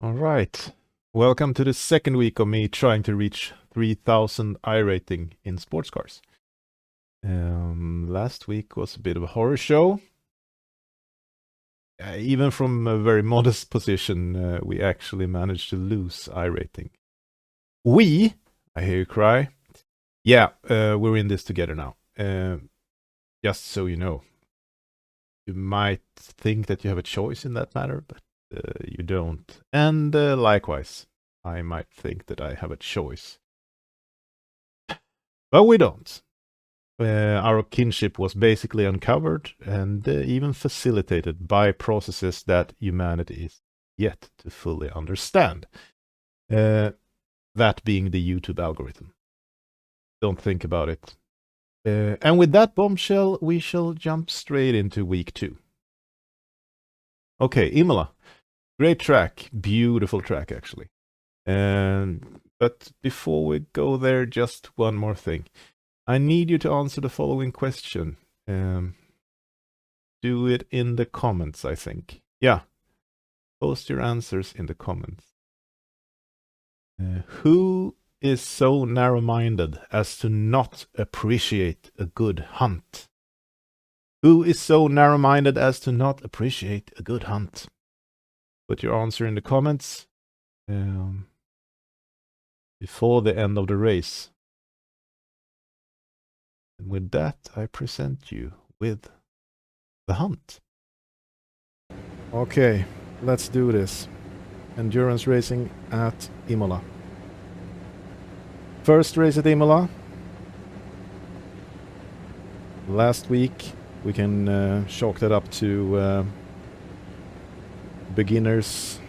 All right. Welcome to the second week of me trying to reach 3000 iRating in sports cars. Last week was a bit of a horror show. Even from a very modest position, we actually managed to lose iRating. I hear you cry. Yeah, we're in this together now. Just so you know. You might think that you have a choice in that matter, but you don't. And likewise, I might think that I have a choice. But we don't. Our kinship was basically uncovered and even facilitated by processes that humanity is yet to fully understand. That being the YouTube algorithm. Don't think about it. And with that bombshell, we shall jump straight into week 2. Okay, Imola. Great track. Beautiful track, actually. But before we go there, just one more thing. I need you to answer the following question. Do it in the comments, I think. Yeah. Post your answers in the comments. Who is so narrow-minded as to not appreciate a good hunt? Who is so narrow-minded as to not appreciate a good hunt? Put your answer in the comments before the end of the race. And with that, I present you with the hunt. Okay, let's do this. Endurance racing at Imola. First race at Imola. Last week, we can chalk that up to beginners,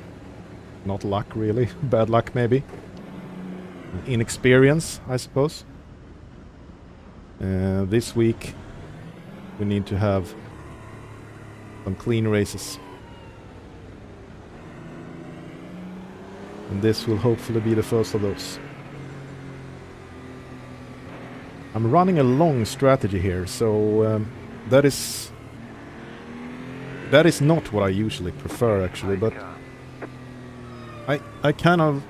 not luck really, bad luck maybe. Inexperience, I suppose. This week, we need to have some clean races. And this will hopefully be the first of those. I'm running a long strategy here, so that is not what I usually prefer, actually, but I kind of,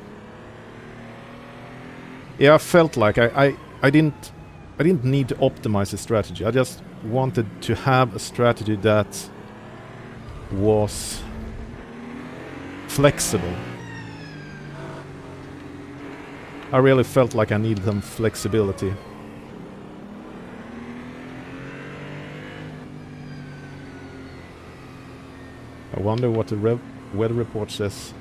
yeah, I felt like I didn't need to optimize the strategy. I just wanted to have a strategy that was flexible. I really felt like I needed some flexibility. I wonder what the weather report says.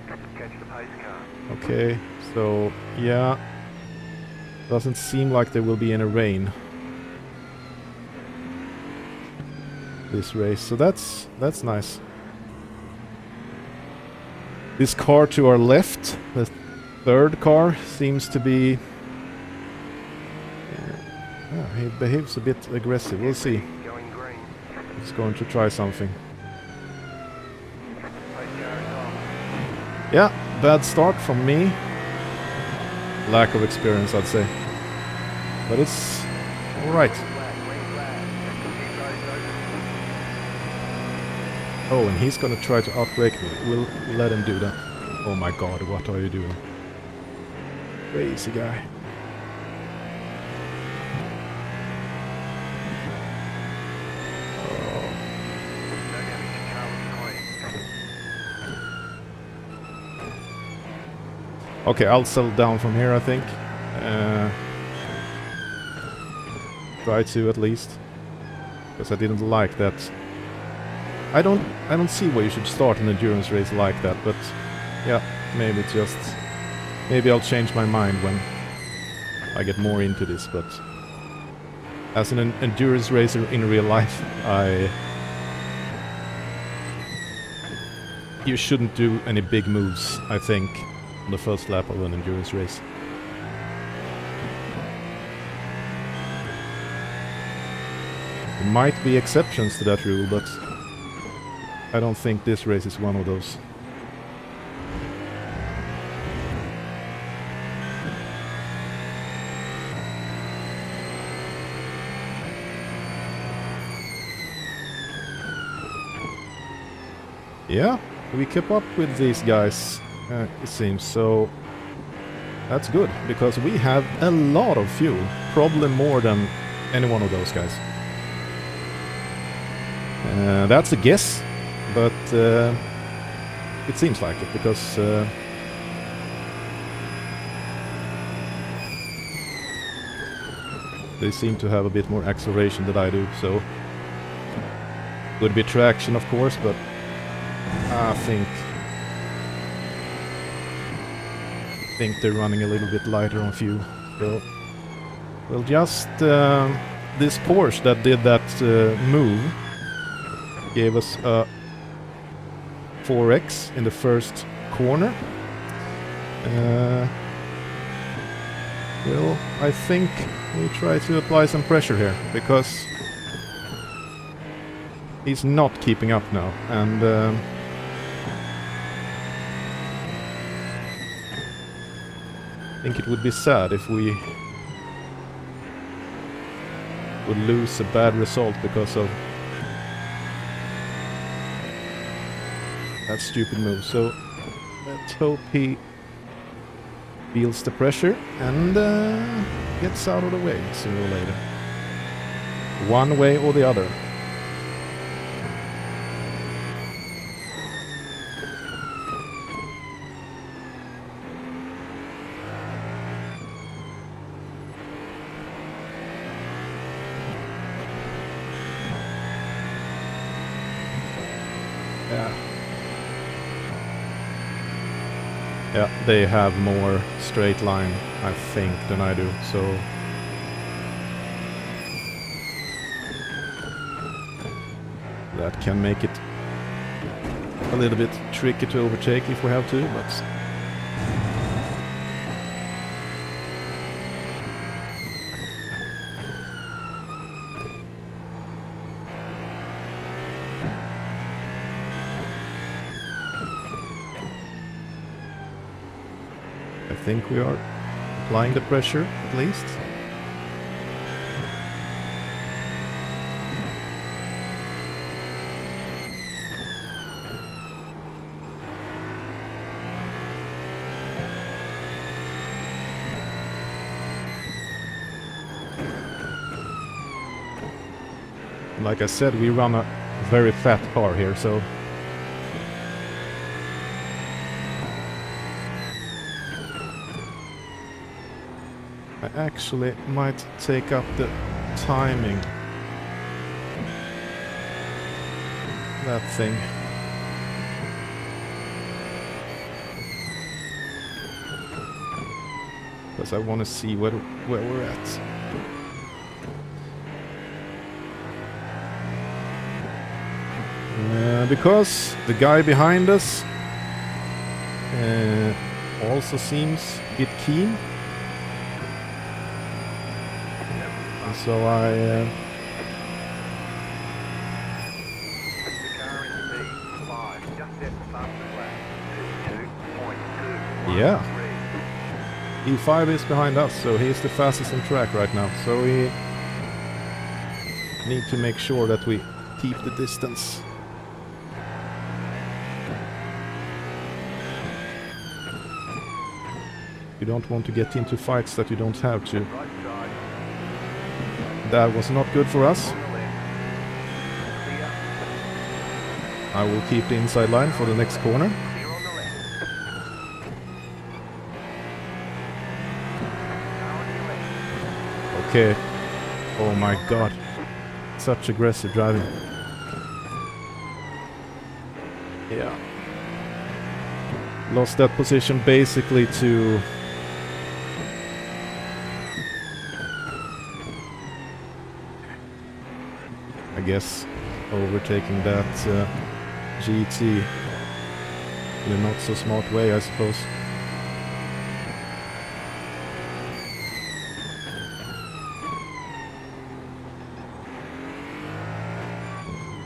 Catch the pace car. Okay, so yeah, doesn't seem like there will be any rain this race, so that's nice. This car to our left, the third car, seems to be he behaves a bit aggressive. We'll see. Going green. He's going to try something. Pace car is off. Yeah, bad start from me. Lack of experience, I'd say. But it's alright. Green flag. Keep those open. Oh, and he's gonna try to outbrake me. We'll let him do that. Oh my god, what are you doing? Crazy guy. No damage to car looks clean. Okay, I'll settle down from here, I think. Try to, at least. Because I didn't like that. I don't see why you should start an endurance race like that, but yeah, maybe I'll change my mind when I get more into this, but as an endurance racer in real life, you shouldn't do any big moves, I think, on the first lap of an endurance race. There might be exceptions to that rule, but I don't think this race is one of those. Yeah, We keep up with these guys, it seems, so that's good, because we have a lot of fuel, probably more than any one of those guys. That's a guess, but it seems like it, because they seem to have a bit more acceleration than I do, so would be traction, of course, but I think they're running a little bit lighter on fuel. So we'll just this Porsche that did that move gave us a 4x in the first corner. Well, I think we try to apply some pressure here, because he's not keeping up now, and I think it would be sad if we would lose a bad result because of that stupid move. So let's hope he feels the pressure and gets out of the way sooner or later. One way or the other. Yeah, they have more straight line, I think, than I do, so that can make it a little bit tricky to overtake if we have to, but I think we are applying the pressure, at least. Like I said, we run a very fat car here, so I actually might take up the timing. That thing. Because I want to see where we're at. Because the guy behind us also seems a bit keen. So I The car in P5, just hit the fastest lap, 2.2. yeah, E5 is behind us, so he's the fastest on track right now. So we need to make sure that we keep the distance. You don't want to get into fights that you don't have to. Right side, That was not good for us. on the left. Clear, I will keep the inside line for the next corner. clear on the left. Car on your left. Okay. Oh my god. Such aggressive driving. Yeah. Lost that position basically to I guess overtaking that GT in a not so smart way, I suppose.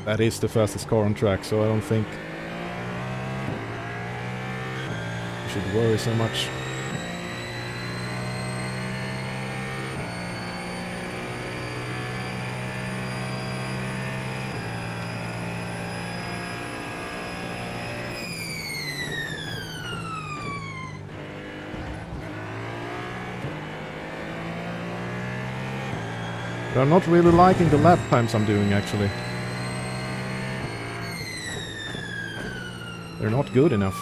That is the fastest car on track, so I don't think we should worry so much. I'm not really liking the lap times I'm doing, actually. They're not good enough.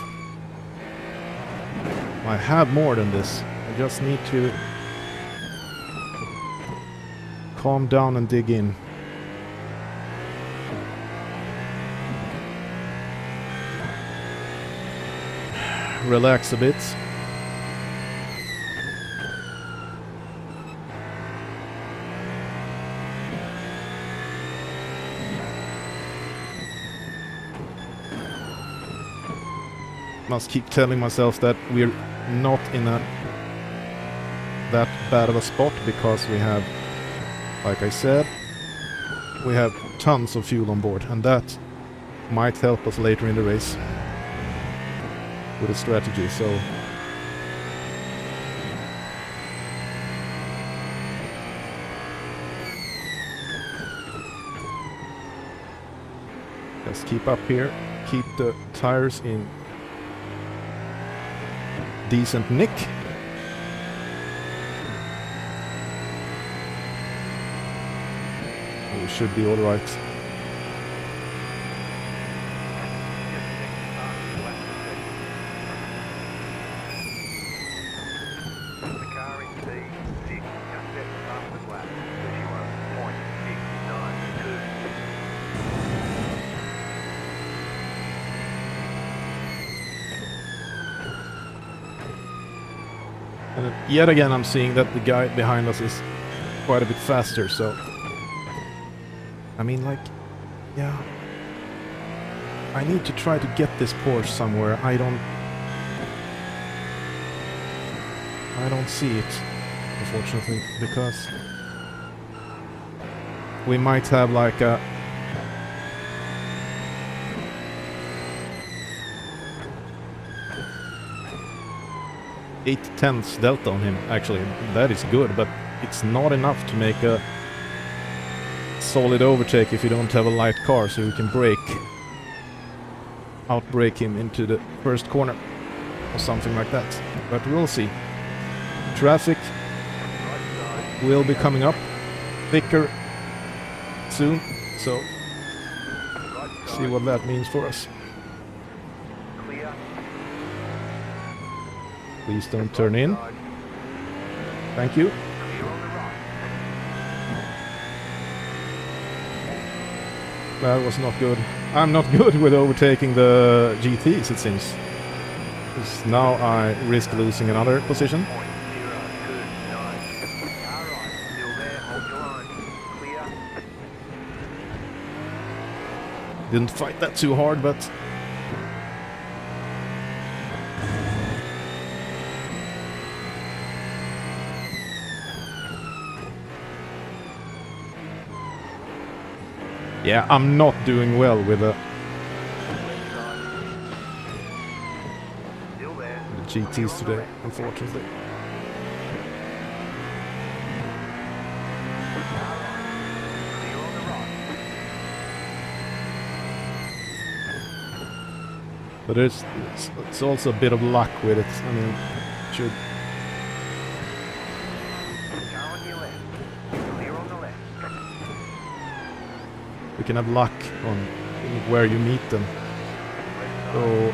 I have more than this. I just need to calm down and dig in. Relax a bit. Must keep telling myself that we're not in that bad of a spot, because we have, like I said, we have tons of fuel on board, and that might help us later in the race with a strategy. So just keep up here, keep the tires in decent nick. We should be all right. And yet again, I'm seeing that the guy behind us is quite a bit faster, so... I mean, like... yeah... I need to try to get this Porsche somewhere. I don't see it, unfortunately, because... we might have like a... 8/10 delta on him. Actually, that is good, but it's not enough to make a solid overtake if you don't have a light car, so you can outbrake him into the first corner or something like that. But we'll see. Traffic will be coming up thicker soon, so see what that means for us. Please don't turn in. Thank you. That was not good. I'm not good with overtaking the GTs, it seems. Because now I risk losing another position. Didn't fight that too hard, but... yeah, I'm not doing well with the GTs today, unfortunately. But it's also a bit of luck with it. I mean, should... you can have luck on where you meet them. So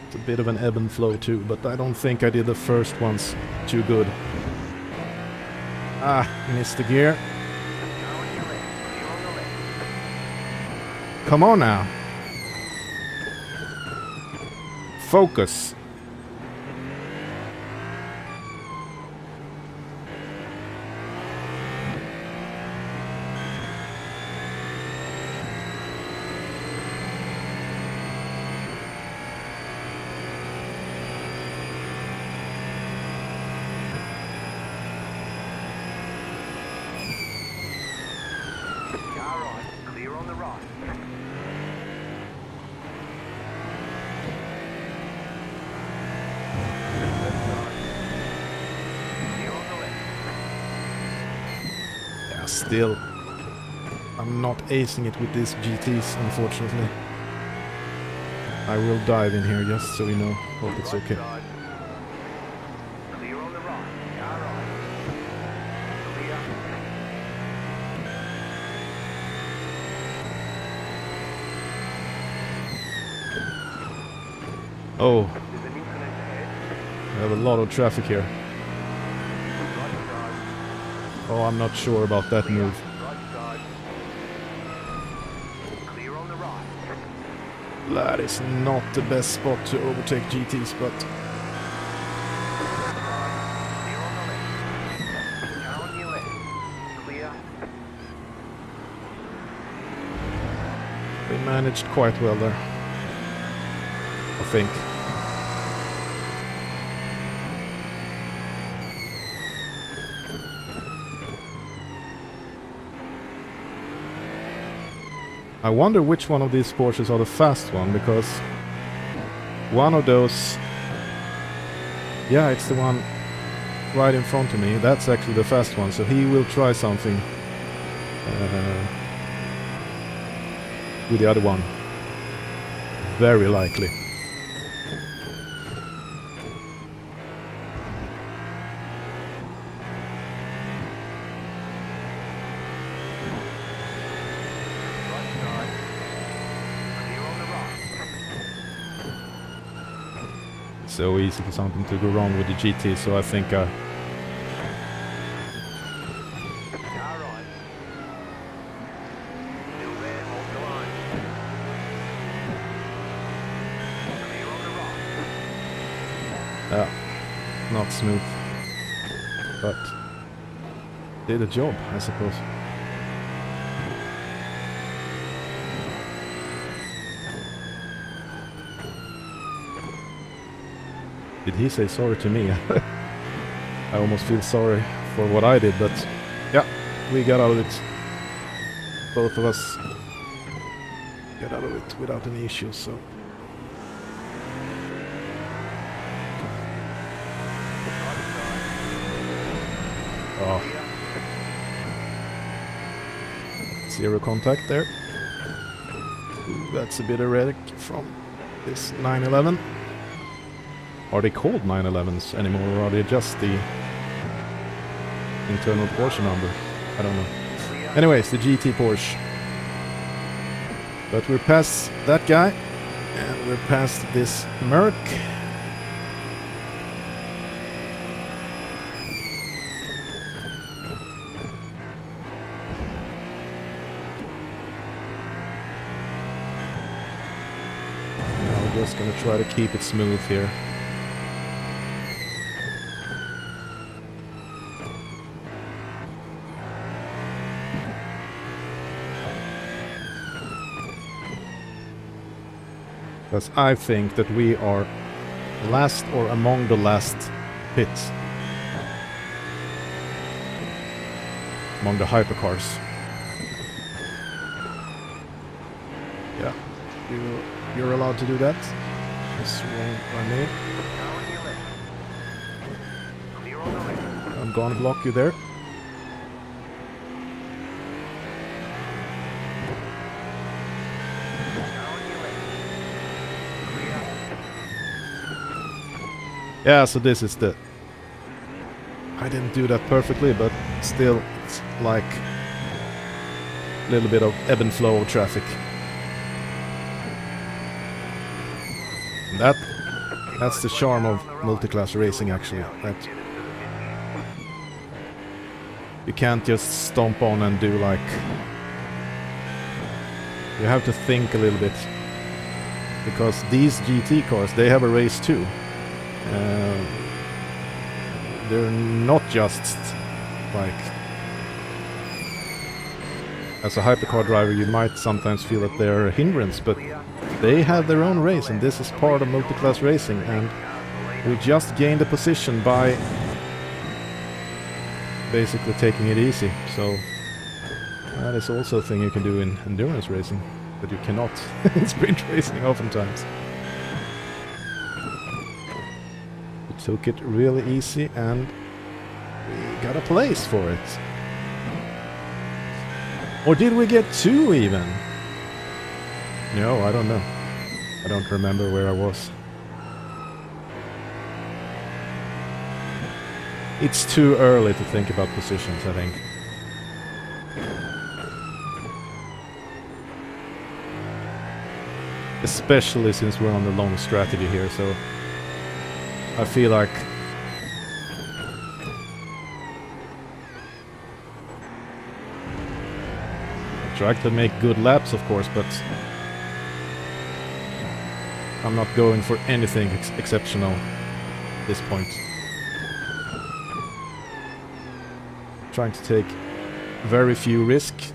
it's a bit of an ebb and flow too, but I don't think I did the first ones too good. Ah, missed the gear. Come on now. Focus. Still, I'm not acing it with these GTs, unfortunately. I will dive in here just so you know. Hope it's okay. Oh, There's an incident ahead. we have a lot of traffic here. Right side. Oh, I'm not sure about that Clear. move. Right side. Clear on the right. That is not the best spot to overtake GTs, but Left side. Clear on the left. Car on your left. Clear. we managed quite well there. I think. I wonder which one of these Porsches are the fast one, because one of those... Yeah, it's the one right in front of me. That's actually the fast one, so he will try something with the other one. Very likely. Right side. Clear on the right. So easy for something to go wrong with the GT, so I think Car right. Still there. Hold the line. Clear on the right. not smooth, but did a job, I suppose. Did he say sorry to me? I almost feel sorry for what I did, but yeah, we got out of it. Both of us got out of it without any issues, so... Oh, zero contact there. Ooh, that's a bit erratic from this 911. Are they called 911s anymore, or are they just the internal Porsche number? I don't know. Anyways, the GT Porsche. But we're past that guy, and we're past this Merc. Now we're just gonna try to keep it smooth here. Because I think that we are last or among the last pits. Among the hypercars. Yeah, you're allowed to do that. That's wrong by me. Car on your left. Clear on the left. I'm gonna block you there. Yeah, so this is the... I didn't do that perfectly, but still, it's like a little bit of ebb and flow of traffic. And that's the charm of multi-class racing, actually. That you can't just stomp on and do like... You have to think a little bit. Because these GT cars, they have a race too. They're not just like... As a hypercar driver, you might sometimes feel that they're a hindrance, but they have their own race, and this is part of multi-class racing, and we just gained a position by basically taking it easy. So that is also a thing you can do in endurance racing, but you cannot in sprint racing oftentimes. We took it really easy, and we got a place for it. Or did we get two even? No, I don't know. I don't remember where I was. It's too early to think about positions, I think. especially since we're on the long strategy here, so I feel like I try to make good laps, of course, but I'm not going for anything exceptional at this point. Trying to take very few risks.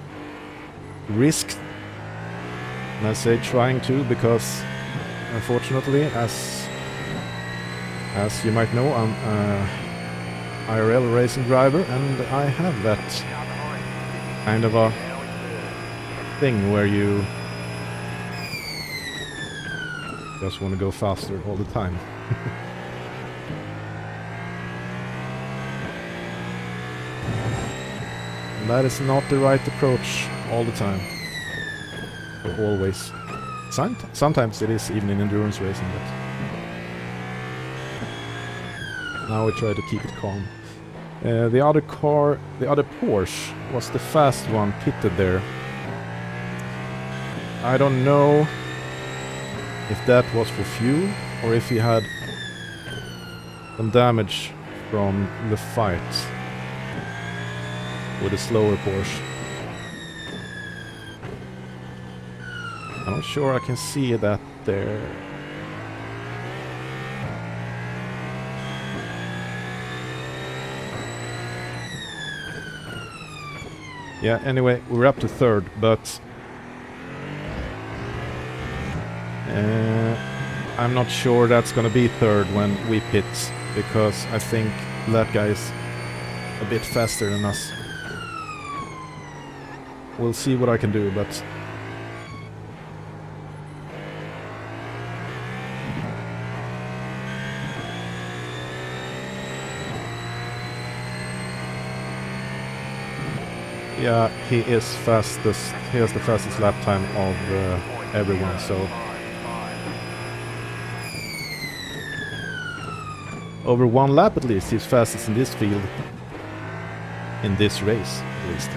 And I say trying to because, unfortunately, as you might know, I'm a IRL racing driver, and I have that kind of a thing where you just want to go faster all the time. And that is not the right approach all the time. Or always. Sometimes it is, even in endurance racing, but now we try to keep it calm. The other Porsche, was the fast one pitted there. I don't know if that was for fuel or if he had some damage from the fight with a slower Porsche. I'm not sure I can see that there. Yeah, anyway, we're up to third, but I'm not sure that's gonna be third when we pit, because I think that guy is a bit faster than us. We'll see what I can do, but yeah, he is fastest. He has the fastest lap time of everyone, so over one lap at least, he's fastest in this field, in this race at least.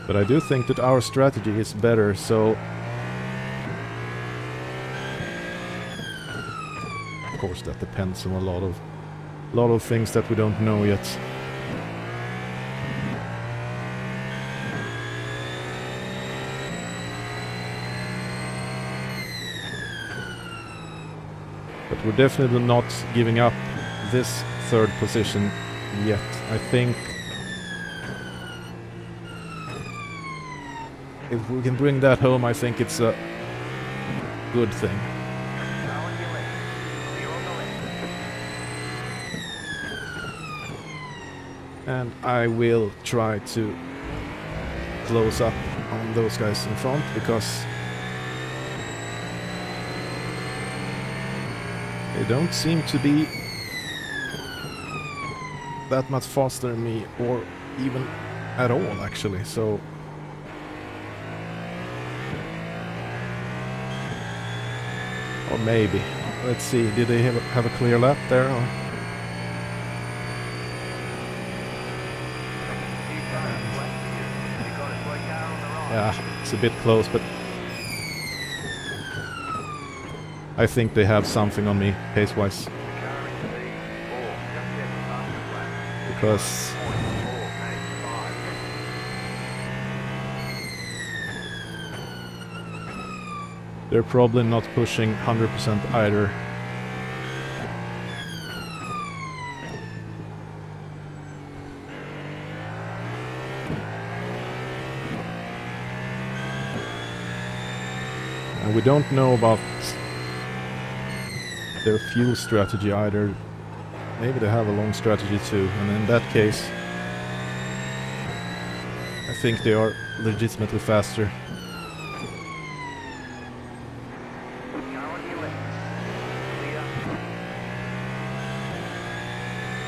But I do think that our strategy is better, so of course that depends on a lot of things that we don't know yet. But we're definitely not giving up this third position yet. I think if we can bring that home, I think it's a good thing. And I will try to close up on those guys in front, because they don't seem to be that much faster than me, or even at all actually, so or maybe. Let's see, did they have a clear lap there? Or? Yeah, it's a bit close, but I think they have something on me, pace-wise. Because they're probably not pushing 100% either. And we don't know about their fuel strategy either. Maybe they have a long strategy too, and in that case I think they are legitimately faster.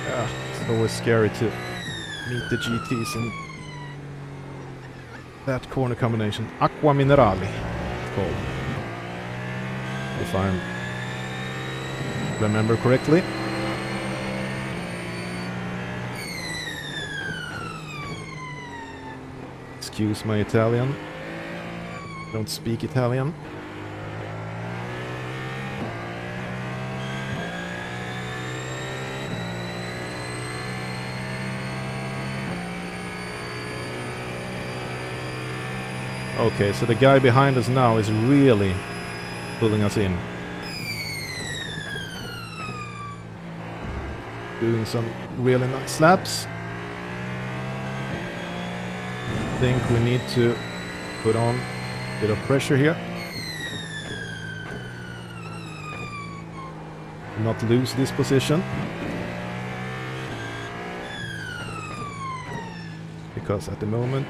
Yeah, it's always scary to meet the GTs in that corner combination. Acqua Minerali, it's called, if I remember correctly. Excuse my Italian. Don't speak Italian. Okay, so the guy behind us now is really pulling us in. Doing some really nice laps. I think we need to put on a bit of pressure here. Not lose this position. Because at the moment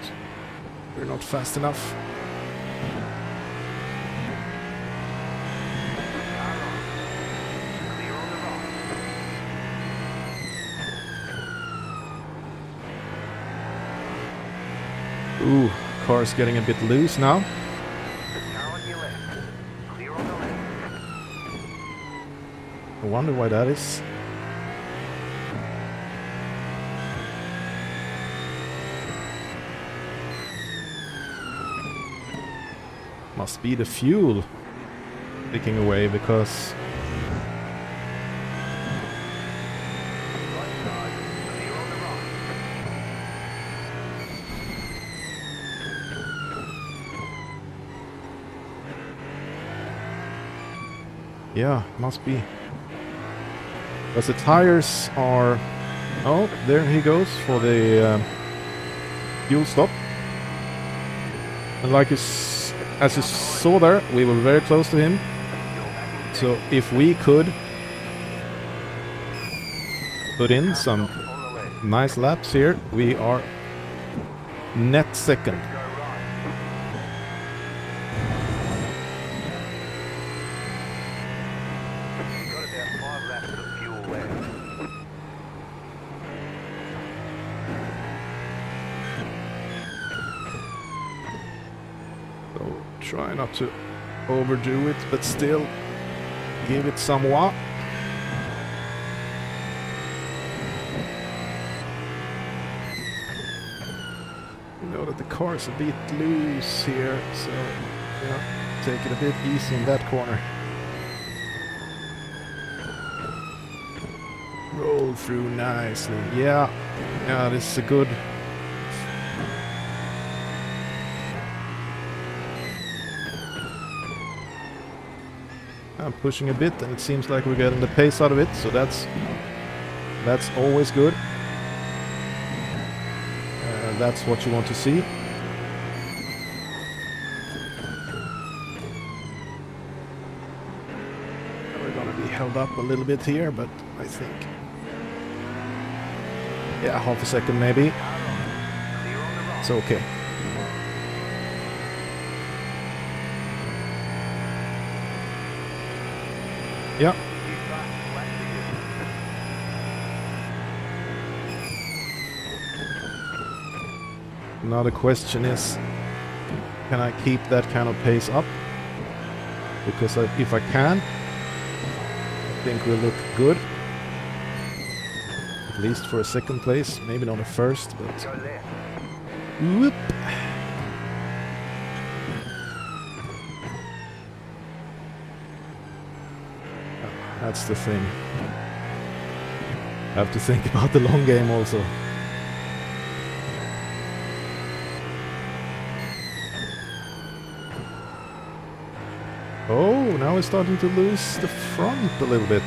we're not fast enough. Ooh, car's getting a bit loose now. I wonder why that is. Must be the fuel taking away because yeah, must be. Because the tires are... Oh, there he goes for the fuel stop. And like as you saw there, we were very close to him. So if we could put in some nice laps here, we are net second. Try not to overdo it, but still give it some wah. You know that the car's a bit loose here, so yeah, take it a bit easy in that corner. Roll through nicely. Yeah, this is a good... I'm pushing a bit and it seems like we're getting the pace out of it, so that's always good. That's what you want to see. We're gonna be held up a little bit here, but I think, yeah, half a second maybe. It's okay. Yeah. Now the question is, can I keep that kind of pace up? Because if I can, I think we'll look good. At least for a second place, maybe not a first, but... Whoop! That's the thing. Have to think about the long game also. Oh, now we're starting to lose the front a little bit.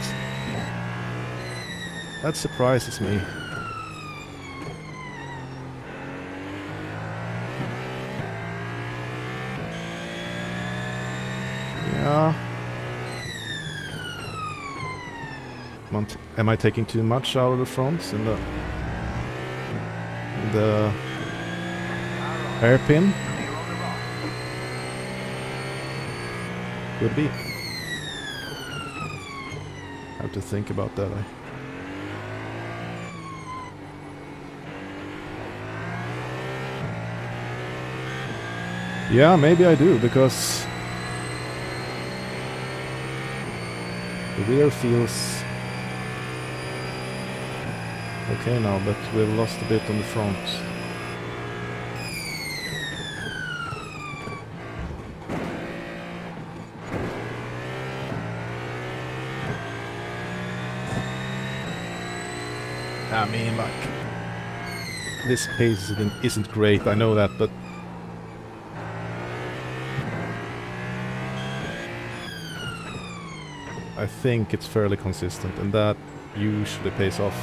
That surprises me. Yeah. Am I taking too much out of the fronts in the hairpin? Could be. Have to think about that. Yeah, maybe I do, because the rear feels okay now, but we've lost a bit on the front. I mean, like, this pace isn't great, I know that, but I think it's fairly consistent, and that usually pays off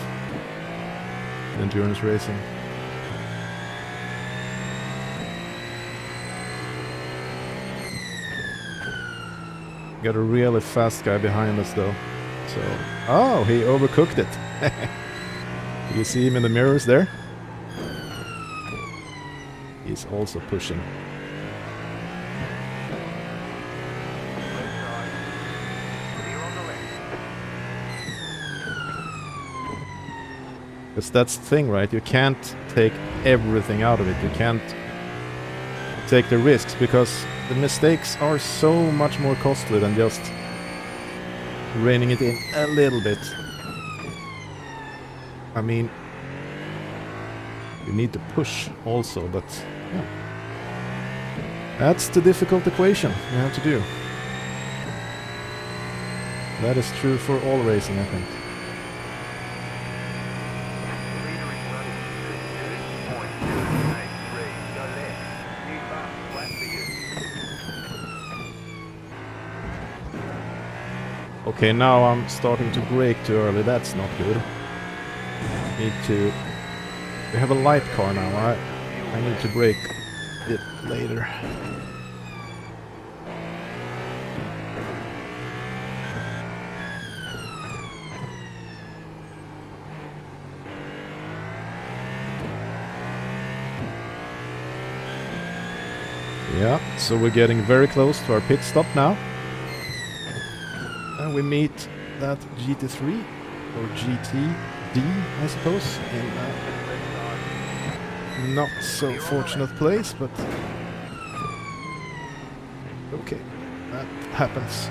in endurance racing. Got a really fast guy behind us though. So, oh, he overcooked it. You see him in the mirrors there? He's also pushing. Left side. Clear on the left. Because that's the thing, right? You can't take everything out of it. You can't take the risks, because the mistakes are so much more costly than just reining it in a little bit. I mean, you need to push also, but yeah. That's the difficult equation you have to do. That is true for all racing, I think. The leader is running 32.283. Go left. New fast lap for you. Okay, now I'm starting to brake too early. That's not good. Need to... We have a light car now. I need to brake a bit later. Yeah, so we're getting very close to our pit stop now. And we meet that GT3 or GTD, I suppose, in a not so fortunate place, but okay, that happens.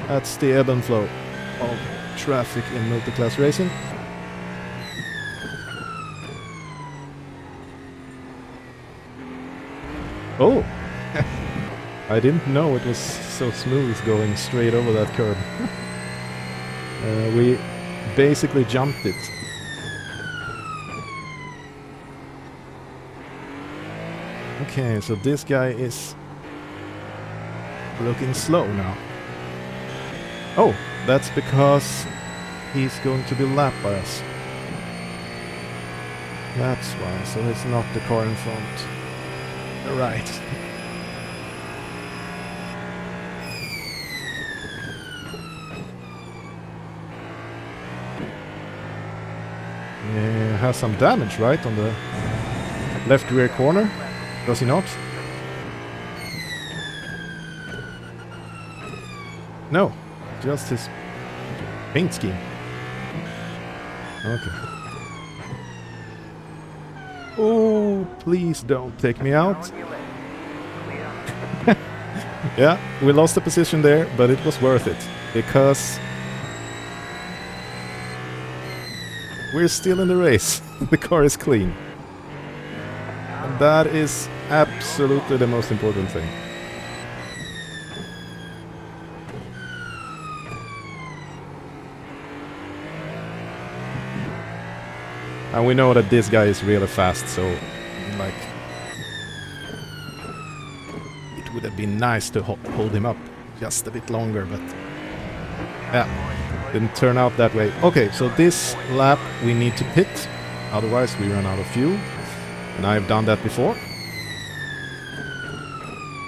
That's the ebb and flow of traffic in multiclass racing. Oh! I didn't know it was so smooth going straight over that curb. We basically jumped it. Okay, so this guy is looking slow now. Oh, that's because he's going to be lapped by us. That's why, so it's not the car in front. Right. Yeah, has some damage, right, on the left rear corner? Does he not? No, just his paint scheme. Okay. Oh, please don't take me out. On your left. Clear. Yeah, we lost the position there, but it was worth it, because we're still in the race. The car is clean. And that is absolutely the most important thing. And we know that this guy is really fast, so like it would have been nice to hold him up just a bit longer, but yeah, didn't turn out that way. Okay, so this lap we need to pit, otherwise we run out of fuel, and I've done that before.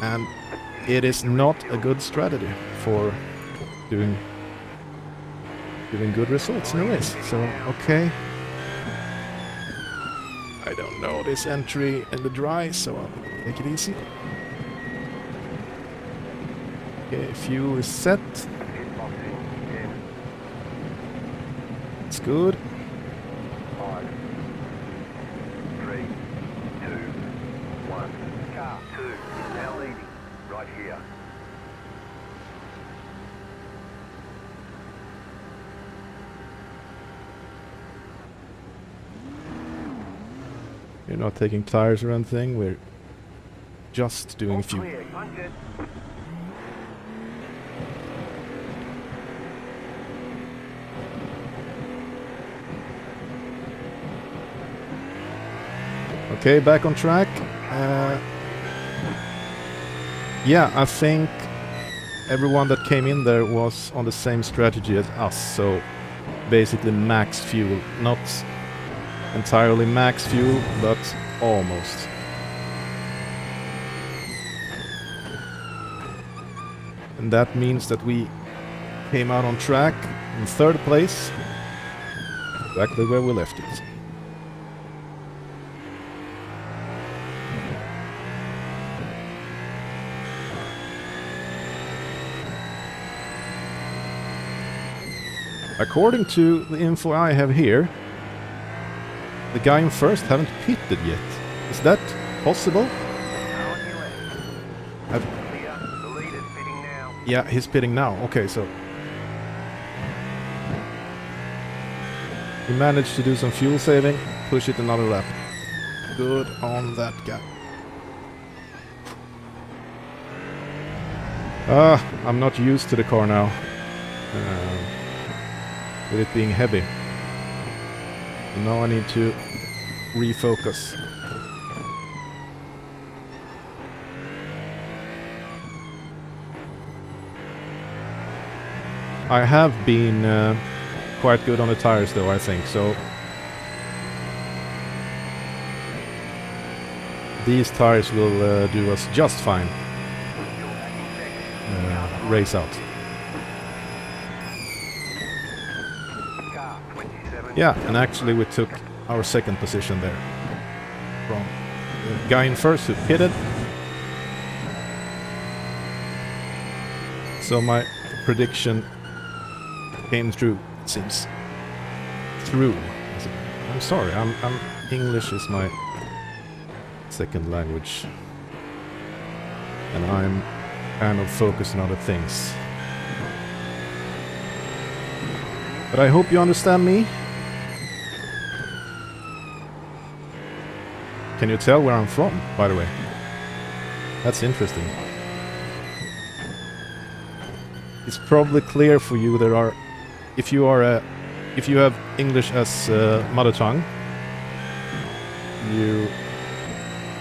And it is not a good strategy for doing good results in a race. So okay. I don't know this entry in the dry, so I'll take it easy. Okay, fuel is set. It's good. 5, 3, 2, 1. Car 2 is now leading. Right here. We're not taking tires or anything, we're just doing All fuel. clear. Punch it. Okay, back on track. Yeah, I think everyone that came in there was on the same strategy as us, so basically max fuel. Not entirely max fuel, but almost. And that means that we came out on track in 3rd place, exactly where we left it. According to the info I have here, the guy in 1st haven't pitted yet. Is that possible? Now on your left. Clear. The leader's pitting now. Yeah, he's pitting now. Okay, so he managed to do some fuel saving, push it another lap. Good on that guy. I'm not used to the car now. With it being heavy. So now I need to refocus. I have been quite good on the tires though, I think, so these tires will do us just fine. Race out. Car 27. Yeah, and actually we took our 2nd position there. From the guy in 1st who pitted. So my prediction came true, it seems. Through. I'm sorry, I'm English is my 2nd language. And I'm kind of focused on other things. But I hope you understand me. Can you tell where I'm from, by the way? That's interesting. It's probably clear for you there are, if you have English as mother tongue, you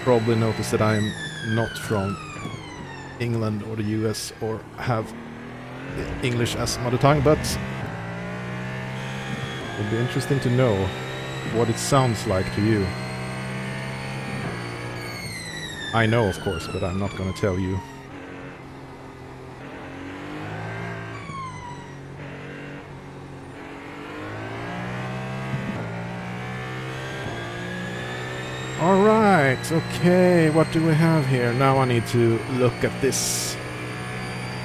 probably notice that I am not from England or the US or have English as mother tongue, but it would be interesting to know what it sounds like to you. I know, of course, but I'm not gonna tell you. Alright, okay, what do we have here? Now I need to look at this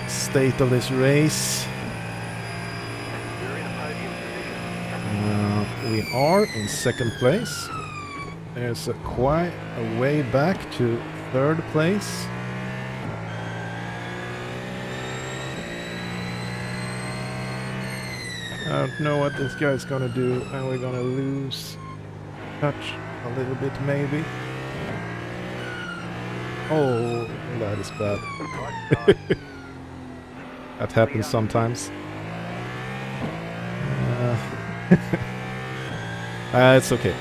state of this race. You're in a podium position. We are in 2nd place. There's quite a way back to 3rd place. I don't know what this guy's gonna do, and we're gonna lose touch a little bit maybe. Oh, that is bad. Right side. That happens sometimes. It's okay.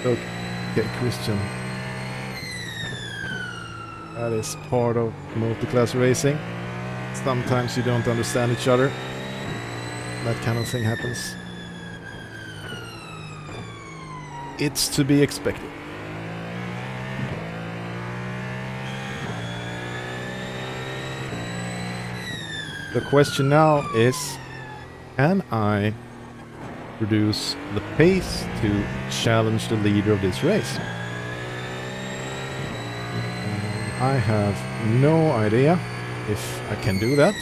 Okay, Christian. That is part of multi-class racing. Sometimes you don't understand each other. That kind of thing happens. It's to be expected. The question now is, can I produce the pace to challenge the leader of this race? I have no idea if I can do that,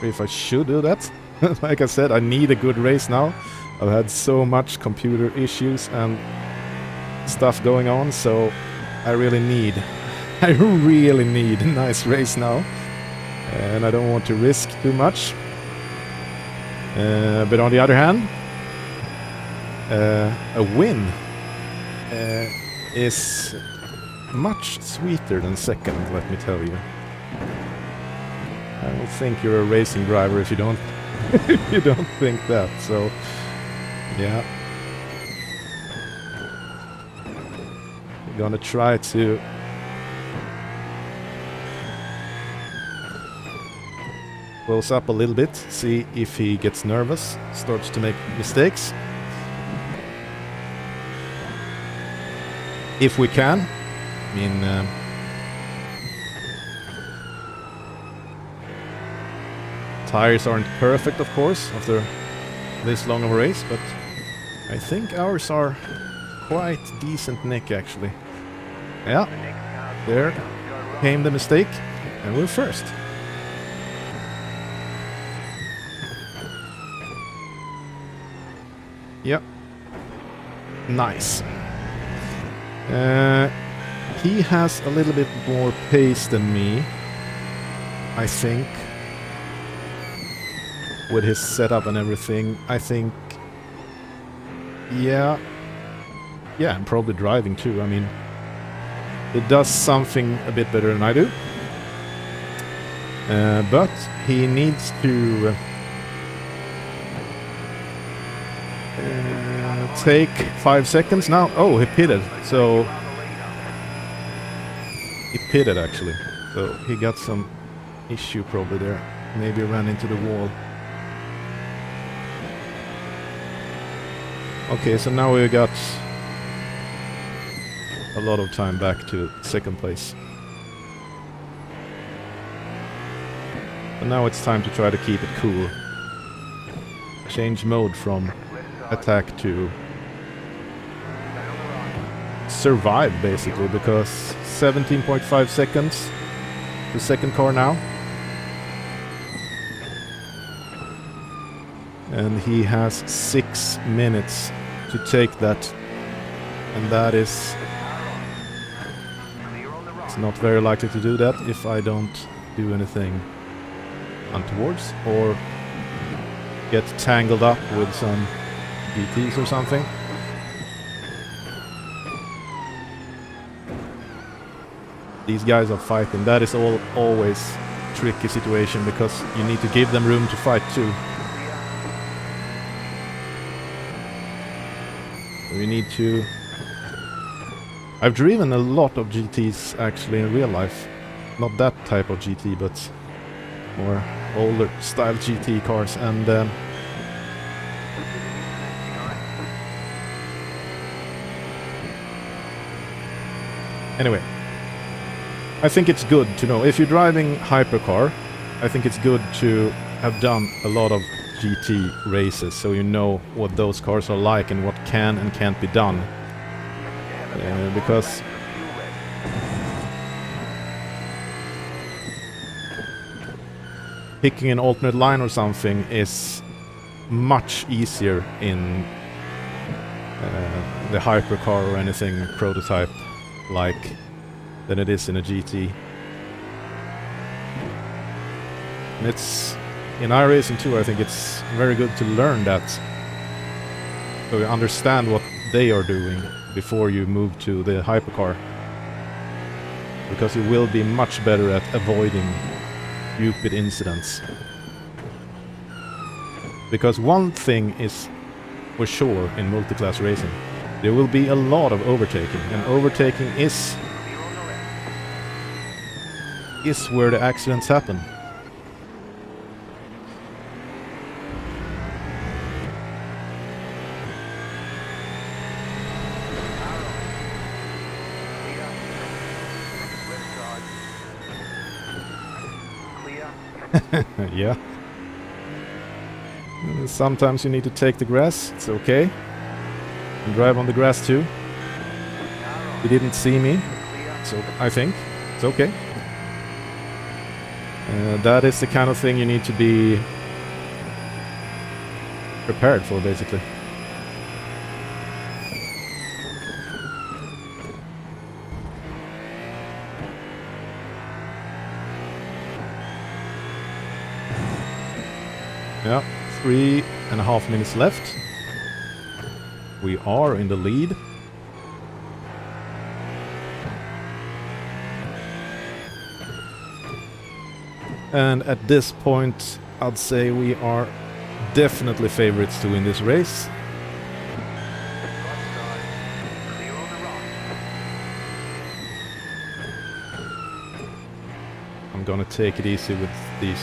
or if I should do that. Like I said, I need a good race now. I've had so much computer issues and stuff going on, so I really need a nice race now. And I don't want to risk too much. But on the other hand, a win is much sweeter than 2nd, let me tell you. I don't think you're a racing driver if you don't if you don't think that. So yeah. Gonna try to close up a little bit, see if he gets nervous, starts to make mistakes. If we can. I mean, tires aren't perfect, of course, after this long of a race, but I think ours are quite decent nick, actually. Yeah, there came the mistake, and we're first. Yep. Nice. He has a little bit more pace than me, I think. With his setup and everything, I think... Yeah, I'm probably driving too. I mean, it does something a bit better than I do. But he needs to take 5 seconds now. Oh, he pitted. So he pitted actually. So he got some issue probably there. Maybe ran into the wall. Okay, so now we got a lot of time back to second place. And now it's time to try to keep it cool. Change mode from attack to survive, basically, because 17.5 seconds, the second car now. And he has 6 minutes to take that. And that is... It's not very likely to do that if I don't do anything untowards or get tangled up with some GTs or something. These guys are fighting. That is always a tricky situation because you need to give them room to fight too. We need to... I've driven a lot of GTs actually in real life. Not that type of GT, but more older style GT cars, and anyway, I think it's good to know, if you're driving hypercar, I think it's good to have done a lot of GT races, so you know what those cars are like and what can and can't be done. Because picking an alternate line or something is much easier in the hypercar or anything prototype like than it is in a GT. And it's in Iracing 2, I think it's very good to learn that, so you understand what they are doing before you move to the hypercar, because you will be much better at avoiding stupid incidents. Because one thing is for sure in multi-class racing, there will be a lot of overtaking, and overtaking is where the accidents happen. Yeah. Sometimes you need to take the grass, it's okay. And drive on the grass too. He didn't see me, so I think it's okay. That is the kind of thing you need to be prepared for, basically. Yeah, 3.5 minutes left. We are in the lead. And at this point, I'd say we are definitely favorites to win this race. I'm gonna take it easy with these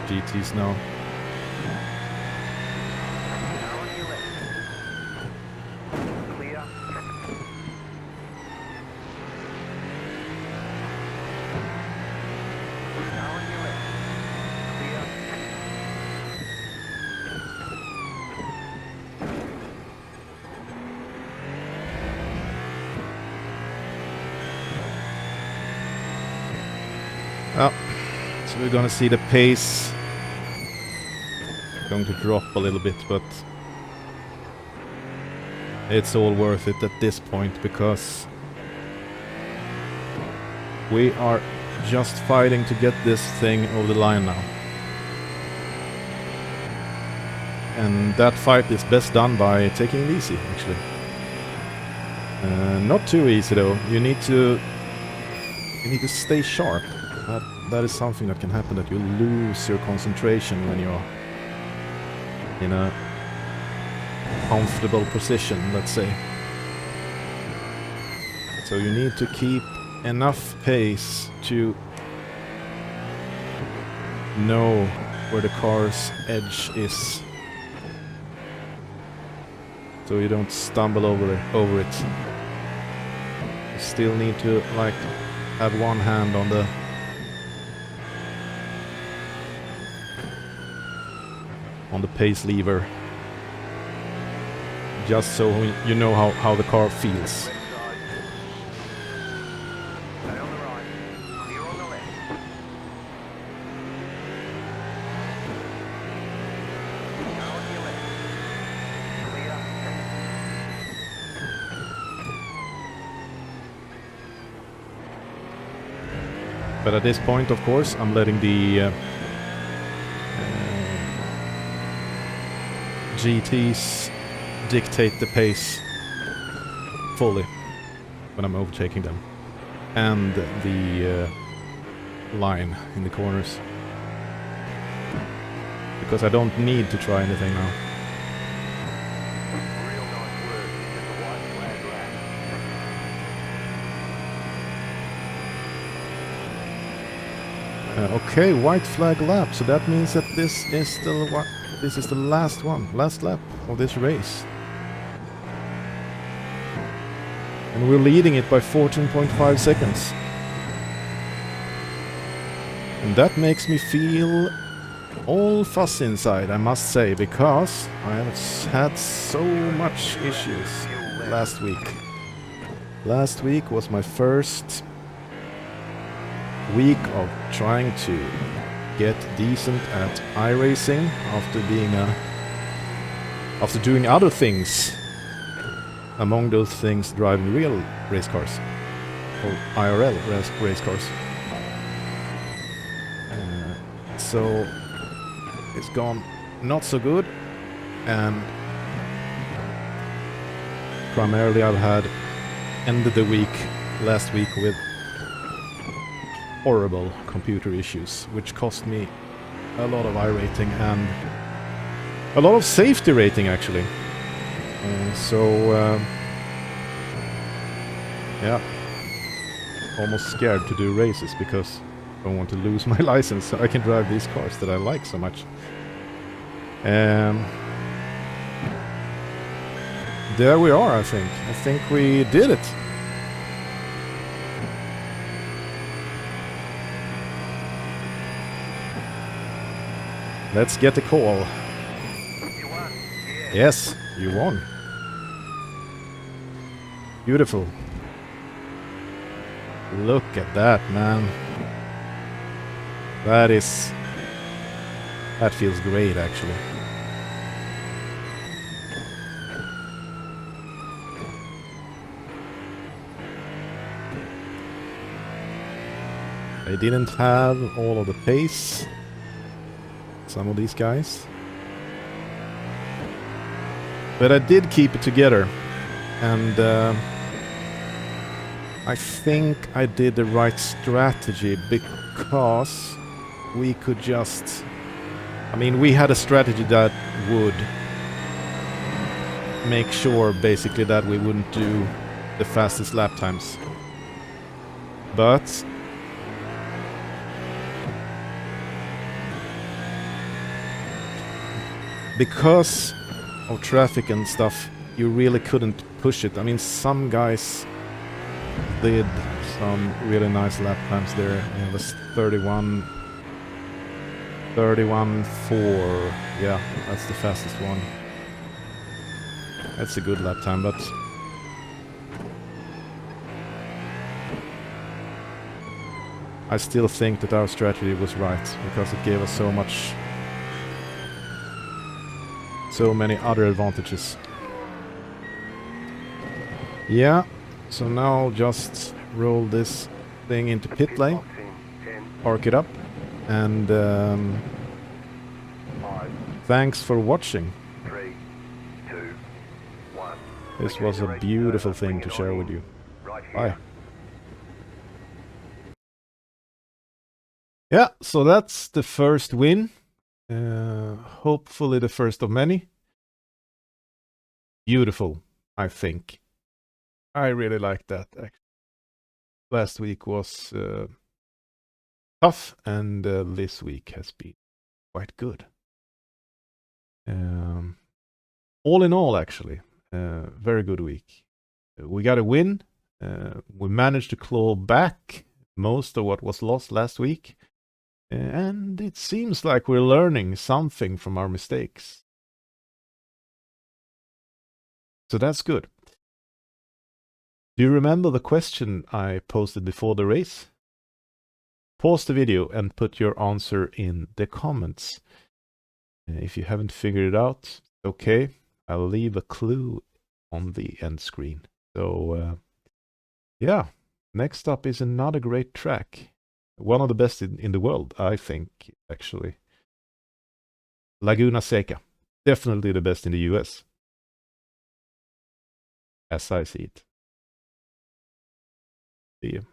GTs now. Now on your left. Clear. Now on your left. Clear. Oh, so we're gonna see the pace going to drop a little bit, but it's all worth it at this point because we are just fighting to get this thing over the line now. And that fight is best done by taking it easy, actually. Not too easy though. You need to stay sharp. That is something that can happen, that you lose your concentration when you're in a comfortable position, let's say. So you need to keep enough pace to know where the car's edge is, so you don't stumble over it. You still need to like have one hand on the pace lever, just so you know how the car feels. Left side. Stay on the right. Clear on the left. Now on your left. Clear. But at this point, of course, I'm letting the GTs dictate the pace fully when I'm overtaking them, and the line in the corners, because I don't need to try anything now. Real nice work. Just a white flag lap. Okay, white flag lap. So that means that this is the last lap of this race. And we're leading it by 14.5 seconds. And that makes me feel all fuzzy inside, I must say, because I have had so much issues last week. Last week was my first week of trying to get decent at iRacing after doing other things. Among those things, driving real race cars, or IRL race cars. So it's gone not so good, and primarily I've had ended the week last week with horrible computer issues, which cost me a lot of iRating and a lot of safety rating, actually. Yeah, almost scared to do races because I don't want to lose my license so I can drive these cars that I like so much. There we are, I think. I think we did it. Let's get the call. You won. Yeah. Yes, you won. Beautiful. Look at that, man. That feels great, actually. They didn't have all of the pace, some of these guys, but I did keep it together, and I think I did the right strategy, because we could just, I mean, we had a strategy that would make sure basically that we wouldn't do the fastest lap times, but because of traffic and stuff, you really couldn't push it. I mean, some guys did some really nice lap times there. It was 31.4. Yeah, that's the fastest one. That's a good lap time, but I still think that our strategy was right, because it gave us so many other advantages. Yeah, so now just roll this thing into pit lane, Box in 10, park it up, and 5, thanks for watching. 3, 2, 1. This was a beautiful thing to share with you. Right here. Bye. Yeah, so that's the first win. Hopefully the first of many. Beautiful, I think. I really like that. Last week was tough, and this week has been quite good. All in all, actually, very good week. We got a win. We managed to claw back most of what was lost last week. And it seems like we're learning something from our mistakes. So that's good. Do you remember the question I posted before the race? Pause the video and put your answer in the comments. If you haven't figured it out, okay. I'll leave a clue on the end screen. So, yeah, next up is another great track. One of the best in the world, I think, actually. Laguna Seca. Definitely the best in the US. As I see it. See you.